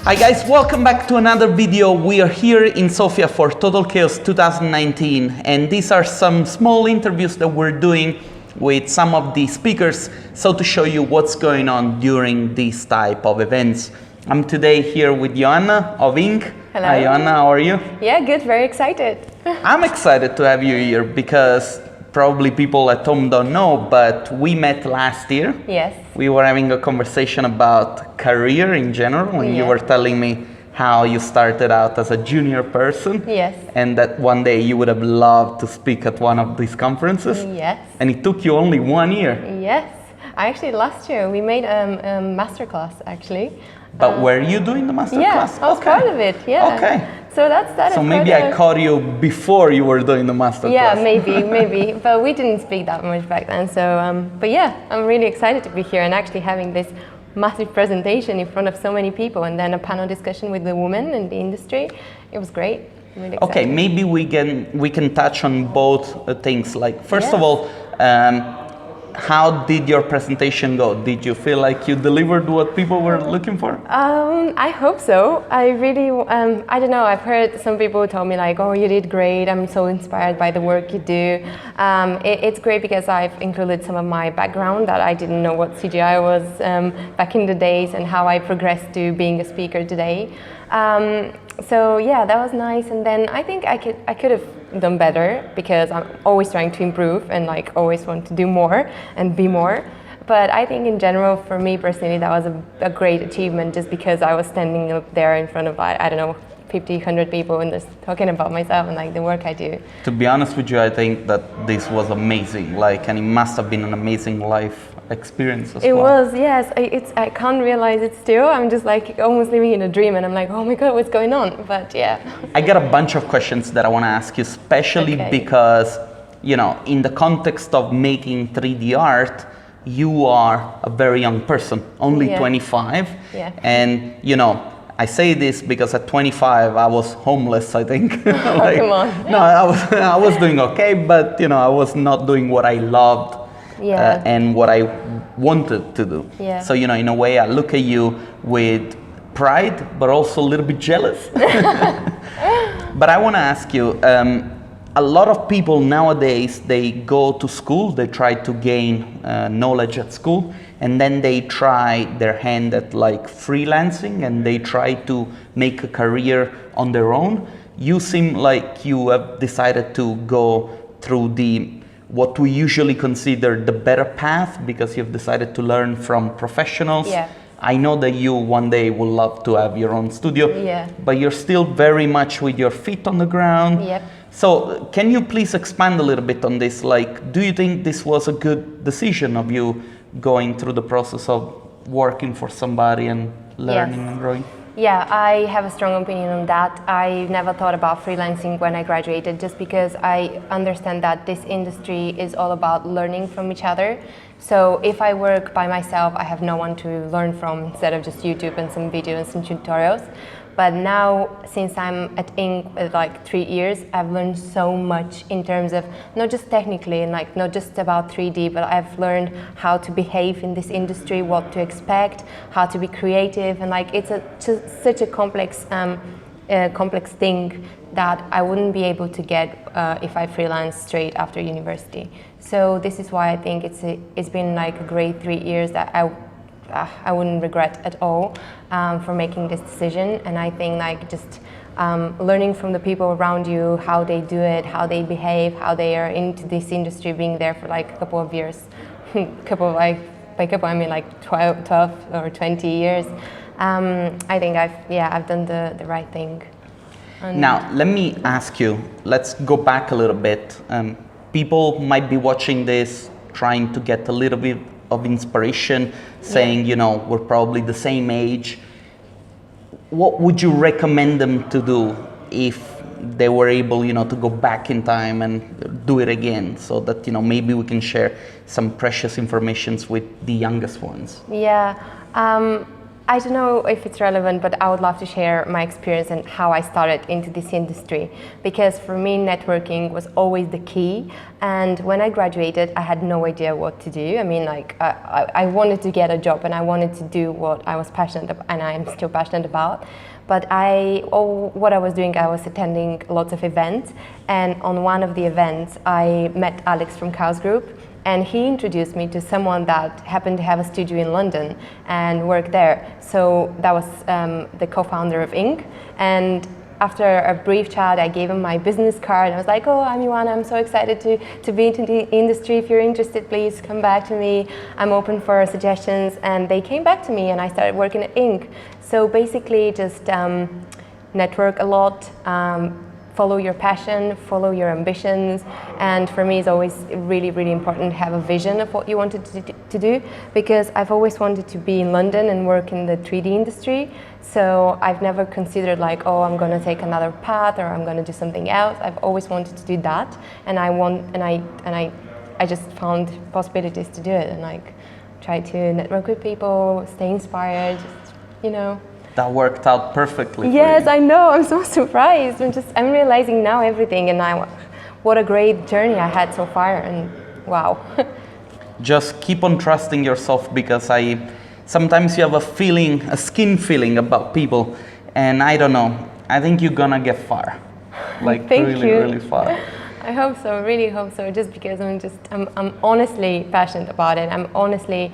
Hi guys, welcome back to another video. We are here in Sofia for Total Chaos 2019, and these are some small interviews that we're doing with some of the speakers, so to show you what's going on during these type of events. I'm today here with Ioanna of INK. Hello. Hi Ioanna, how are you? Yeah, good, very excited. I'm excited to have you here because probably people at home don't know, but we met last year. Yes. We were having a conversation about career in general, and you were telling me how you started out as a junior person. Yes. And that one day you would have loved to speak at one of these conferences. Yes. And it took you only 1 year. Yes. Actually, last year we made a masterclass, actually. But were you doing the masterclass? Yeah, I was part of it, yeah. Okay. So that So maybe I caught you before you were doing the masterclass. Yeah, maybe. But we didn't speak that much back then. So, but yeah, I'm really excited to be here and actually having this massive presentation in front of so many people, and then a panel discussion with the women in the industry. It was great. I'm really excited. Okay, maybe we can touch on both things. Like, first of all, how did your presentation go? Did you feel like you delivered what people were looking for? I hope so. I really, I don't know, I've heard some people tell me like, oh, you did great, I'm so inspired by the work you do. It's great because I've included some of my background, that I didn't know what CGI was back in the days, and how I progressed to being a speaker today. So yeah, that was nice. And then I think I could have done better, because I'm always trying to improve and like always want to do more and be more. But I think in general, for me personally, that was a great achievement, just because I was standing up there in front of, I don't know, 50, 100 people and just talking about myself and like the work I do. To be honest with you, I think that this was amazing, and it must have been an amazing life experience as well. It was, yes. I can't realize it still. I'm just like almost living in a dream, and I'm like, oh my God, what's going on? But yeah. I got a bunch of questions that I want to ask you, especially because, you know, in the context of making 3D art, you are a very young person, only 25. Yeah. And, you know, I say this because at 25 I was homeless, I think. Like, come on. No, I was doing okay, but, you know, I was not doing what I loved. And what I wanted to do. Yeah. So, you know, in a way, I look at you with pride, but also a little bit jealous. But I want to ask you, a lot of people nowadays, they go to school, they try to gain knowledge at school, and then they try their hand at like freelancing, and they try to make a career on their own. You seem like you have decided to go through what we usually consider the better path, because you've decided to learn from professionals. Yeah. I know that you one day will love to have your own studio, but you're still very much with your feet on the ground. Yep. So can you please expand a little bit on this? Like, do you think this was a good decision of you going through the process of working for somebody and learning and growing? Yeah, I have a strong opinion on that. I never thought about freelancing when I graduated, just because I understand that this industry is all about learning from each other. So if I work by myself, I have no one to learn from, instead of just YouTube and some videos and some tutorials. But now, since I'm at INK with like 3 years, I've learned so much in terms of not just technically and like not just about 3D, but I've learned how to behave in this industry, what to expect, how to be creative, and like it's such a complex thing that I wouldn't be able to get if I freelance straight after university. So this is why I think it's been like a great 3 years that I wouldn't regret at all for making this decision. And I think like just learning from the people around you, how they do it, how they behave, how they are into this industry, being there for like a couple of years, by couple I mean like 12 or 20 years. I think I've done the right thing. And now let me ask you, let's go back a little bit. People might be watching this trying to get a little bit of inspiration, saying, you know, we're probably the same age. What would you recommend them to do if they were able, you know, to go back in time and do it again, so that, you know, maybe we can share some precious informations with the youngest ones? Yeah, I don't know if it's relevant, but I would love to share my experience and how I started into this industry, because for me networking was always the key. And when I graduated, I had no idea what to do. I mean, like I wanted to get a job and I wanted to do what I was passionate about, and I am still passionate about. But what I was doing, I was attending lots of events, and on one of the events, I met Alex from Chaos Group. And he introduced me to someone that happened to have a studio in London and work there. So that was the co-founder of INK. And after a brief chat, I gave him my business card. I was like, oh, I'm Ioanna, I'm so excited to be into the industry. If you're interested, please come back to me. I'm open for suggestions. And they came back to me and I started working at INK. So basically just network a lot, follow your passion, follow your ambitions, and for me it's always really, really important to have a vision of what you wanted to do, because I've always wanted to be in London and work in the 3D industry, so I've never considered like, oh, I'm going to take another path or I'm going to do something else. I've always wanted to do that, and I just found possibilities to do it, and like try to network with people, stay inspired, you know. That worked out perfectly. Yes, I know. I'm so surprised. I'm realizing now everything, and what a great journey I had so far, and wow. Just keep on trusting yourself, because sometimes you have a skin feeling about people, and I don't know. I think you're gonna get far, like really far. I hope so, really hope so, just because I'm honestly passionate about it. I'm honestly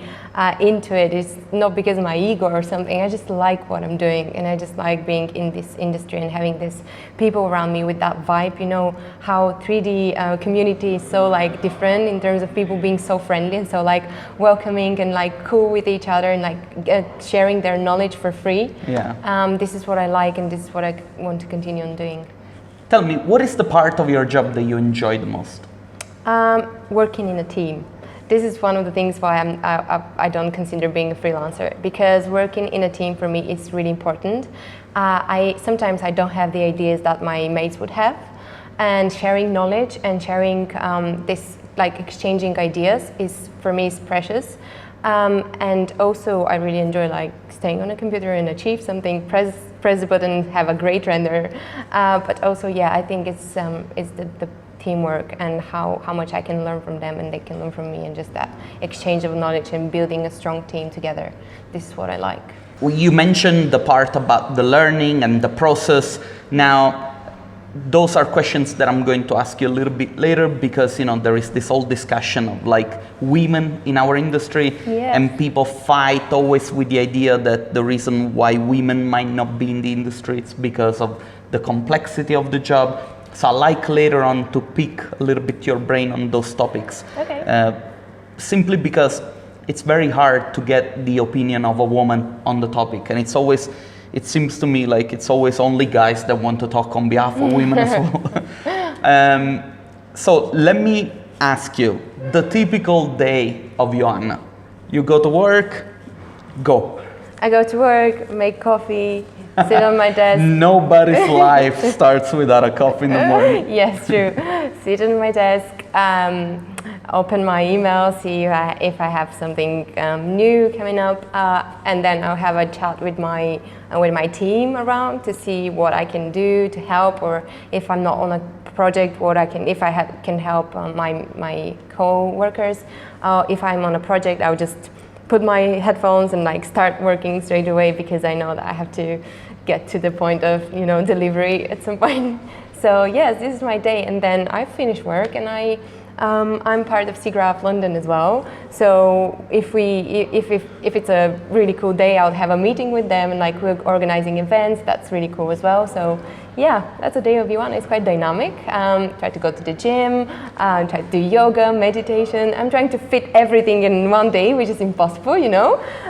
into it. It's not because of my ego or something. I just like what I'm doing, and I just like being in this industry and having these people around me with that vibe. You know how 3D community is so like different in terms of people being so friendly and so like welcoming and like cool with each other and like sharing their knowledge for free. Yeah. This is what I like, and this is what I want to continue on doing. Tell me, what is the part of your job that you enjoy the most? Working in a team. This is one of the things why I don't consider being a freelancer, because working in a team for me is really important. Sometimes I don't have the ideas that my mates would have, and sharing knowledge and sharing this, like exchanging ideas, is for me is precious. And also I really enjoy like staying on a computer and achieve something, press the button, have a great render. But also, yeah, I think it's the teamwork and how much I can learn from them and they can learn from me, and just that exchange of knowledge and building a strong team together. This is what I like. Well, you mentioned the part about the learning and the process. Now, those are questions that I'm going to ask you a little bit later, because you know there is this whole discussion of like women in our industry. Yes. And people fight always with the idea that the reason why women might not be in the industry is because of the complexity of the job. So I like later on to pick a little bit your brain on those topics. Okay. Simply because it's very hard to get the opinion of a woman on the topic, and it seems to me like it's always only guys that want to talk on behalf of women as well. So let me ask you, the typical day of Ioanna. You go to work, go. I go to work, make coffee, sit on my desk. Nobody's life starts without a coffee in the morning. Yes, true. Sit on my desk, open my email, see if I have something new coming up, and then I'll have a chat with my team around to see what I can do to help, or if I'm not on a project, if I can help my co-workers. If I'm on a project, I'll just put my headphones and like start working straight away, because I know that I have to get to the point of delivery at some point. So yes, this is my day, and then I finish work, and I'm part of SIGGRAPH London as well. So if it's a really cool day, I'll have a meeting with them, and like we're organizing events. That's really cool as well. So yeah, that's a day of Ioanna. It's quite dynamic. Try to go to the gym, try to do yoga, meditation. I'm trying to fit everything in one day, which is impossible,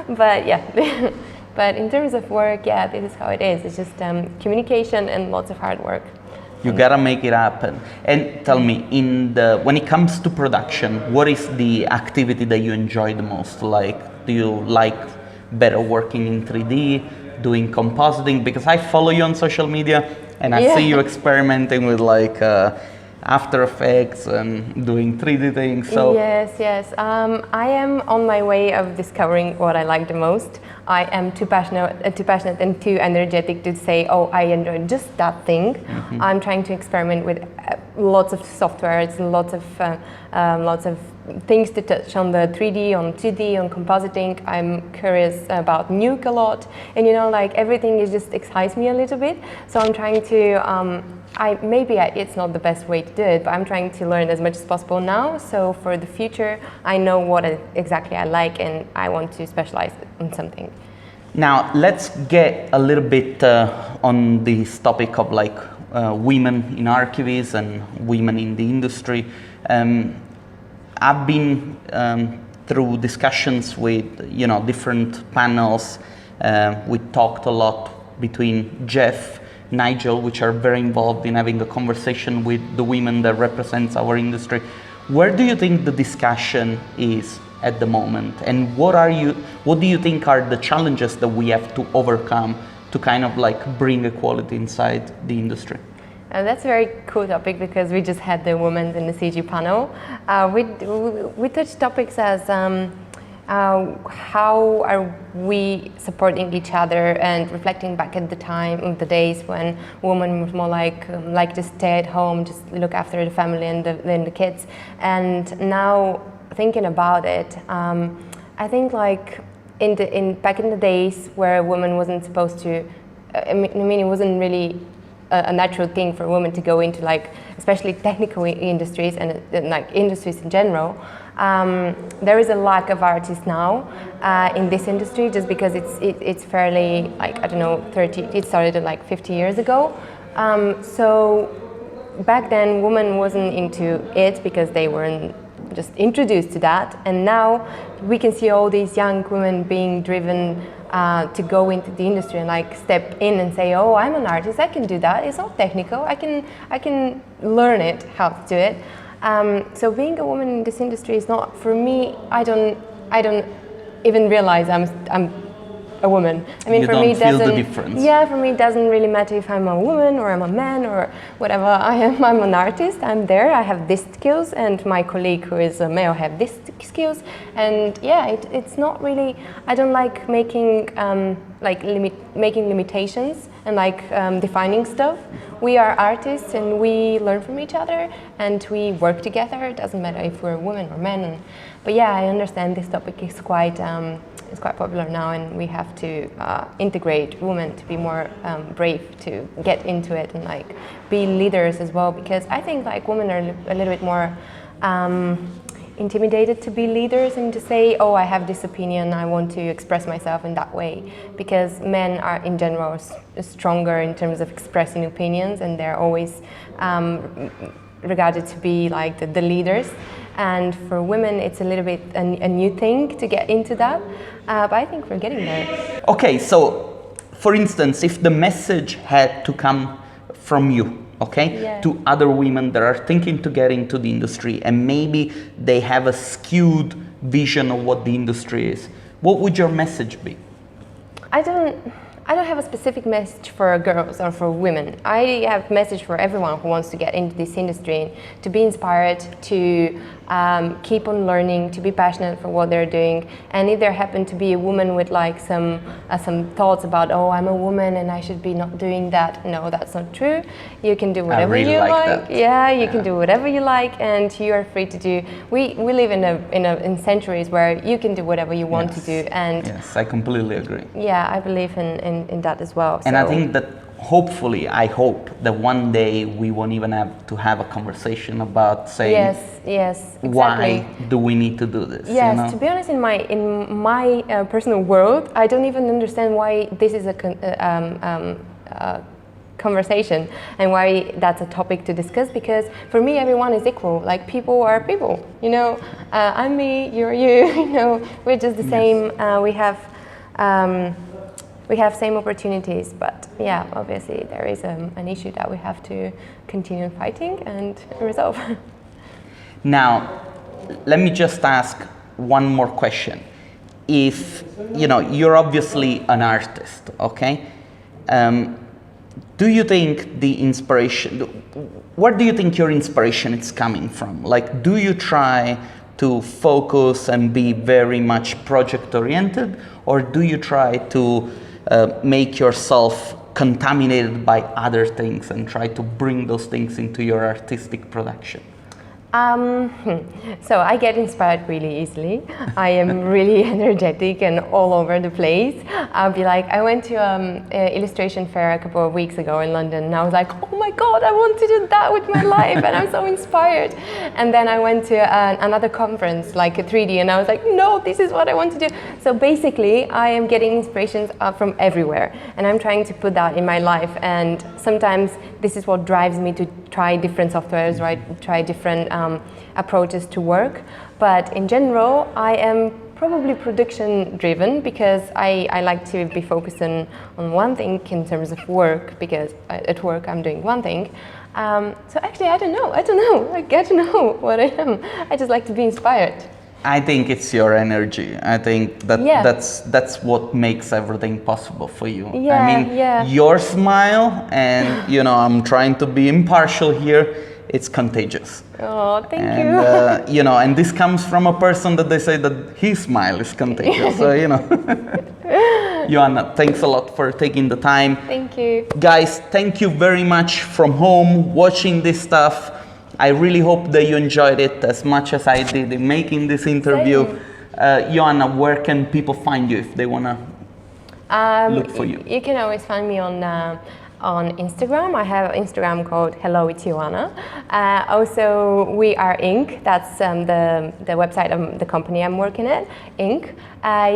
But yeah. But in terms of work, yeah, this is how it is. It's just communication and lots of hard work. You gotta make it happen. And tell me, when it comes to production, what is the activity that you enjoy the most? Like, do you like better working in 3D, doing compositing? Because I follow you on social media, and I see you experimenting with like After Effects and doing 3D things. So yes. I am on my way of discovering what I like the most. I am too passionate and too energetic to say, oh, I enjoy just that thing. I'm trying to experiment with lots of softwares, lots of things to touch on the 3D, on 2D, on compositing. I'm curious about Nuke a lot, and like everything just excites me a little bit. So I'm trying to. It's not the best way to do it, but I'm trying to learn as much as possible now. So for the future, I know what exactly I like, and I want to specialize in something. Now let's get a little bit on this topic of like women in archivists and women in the industry. I've been through discussions with different panels. We talked a lot between Jeff, Nigel, which are very involved in having a conversation with the women that represents our industry. Where do you think the discussion is at the moment, and what do you think are the challenges that we have to overcome to kind of like bring equality inside the industry? That's a very cool topic because we just had the women in the CG panel. We touched topics as how are we supporting each other and reflecting back at the time of the days when women was more like just stay at home, just look after the family and the kids. And now thinking about it, I think like back in the days where a woman wasn't supposed to, I mean it wasn't really a natural thing for women to go into, like especially technical industries and like industries in general. There is a lack of artists now in this industry, just because it's fairly like, I don't know, it started like 50 years ago. So back then women wasn't into it because they weren't just introduced to that, and now we can see all these young women being driven to go into the industry and like step in and say, oh, I'm an artist, I can do that, it's all technical, I can learn it, how to do it. So being a woman in this industry is not, for me, I don't even realize I'm a woman. I mean, you for don't me, it feel doesn't. The difference. Yeah, for me, it doesn't really matter if I'm a woman or I'm a man or whatever I am. I'm an artist. I'm there. I have these skills, and my colleague who is a male have these skills. And yeah, it's not really. I don't like making making limitations and defining stuff. We are artists, and we learn from each other, and we work together. It doesn't matter if we're women or men. But yeah, I understand this topic is quite. It's quite popular now, and we have to integrate women to be more brave to get into it and like be leaders as well, because I think like women are a little bit more intimidated to be leaders and to say, oh, I have this opinion, I want to express myself in that way, because men are in general stronger in terms of expressing opinions, and they're always regarded to be like the leaders. And for women, it's a little bit a new thing to get into that, but I think we're getting there. Okay, so for instance, if the message had to come from you, okay, yeah, to other women that are thinking to get into the industry and maybe they have a skewed vision of what the industry is, what would your message be? I don't have a specific message for girls or for women. I have a message for everyone who wants to get into this industry, to be inspired, to keep on learning, to be passionate for what they're doing. And if there happen to be a woman with like some thoughts about, oh, I'm a woman and I should be not doing that. No, that's not true. You can do whatever you like. Yeah, you can do whatever you like, and you are free to do. We live in centuries where you can do whatever you want to do. And yes, I completely agree. Yeah, I believe in that as well. And I think that hopefully, I hope that one day we won't even have to have a conversation about saying, yes, exactly. Why do we need to do this? Yes, you know? To be honest, in my personal world, I don't even understand why this is a conversation and why that's a topic to discuss, because for me everyone is equal. Like, people are people, you know. I'm me, you're you, you know. We're just the same. We have same opportunities, but yeah, obviously there is an issue that we have to continue fighting and resolve. Now, let me just ask one more question. If, you know, you're obviously an artist, okay? Do you think the inspiration, where do you think your inspiration is coming from? Like, do you try to focus and be very much project oriented, or do you try to make yourself contaminated by other things and try to bring those things into your artistic production? So I get inspired really easily. I am really energetic and all over the place. I'll be like, I went to an illustration fair a couple of weeks ago in London, and I was like, oh my God, I want to do that with my life, and I'm so inspired. And then I went to another conference, like a 3D, and I was like, no, this is what I want to do. So basically, I am getting inspirations from everywhere, and I'm trying to put that in my life. And sometimes this is what drives me to try different softwares, right? Try different approaches to work. But in general, I am probably production driven because I like to be focusing on one thing in terms of work, because at work I'm doing one thing. So actually, I don't know. I get to know what I am. I just like to be inspired. I think it's your energy. I think that's what makes everything possible for you. Yeah, I mean, your smile, and you know, I'm trying to be impartial here, it's contagious. Oh, thank you. You know, and this comes from a person that they say that his smile is contagious. So, you know. Ioanna, thanks a lot for taking the time. Thank you. Guys, thank you very much from home watching this stuff. I really hope that you enjoyed it as much as I did in making this interview. Ioanna, where can people find you if they want to look for you? You can always find me on Instagram. I have an Instagram called Hello, it's Ioanna. Also, We Are INK. That's the website of the company I'm working at, INK.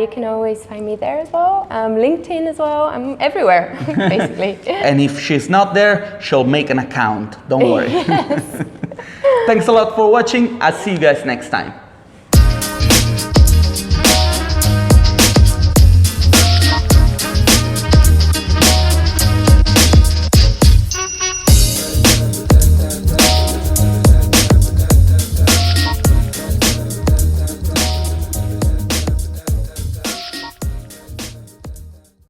You can always find me there as well. LinkedIn as well. I'm everywhere, basically. And if she's not there, she'll make an account. Don't worry. Yes. Thanks a lot for watching. I'll see you guys next time.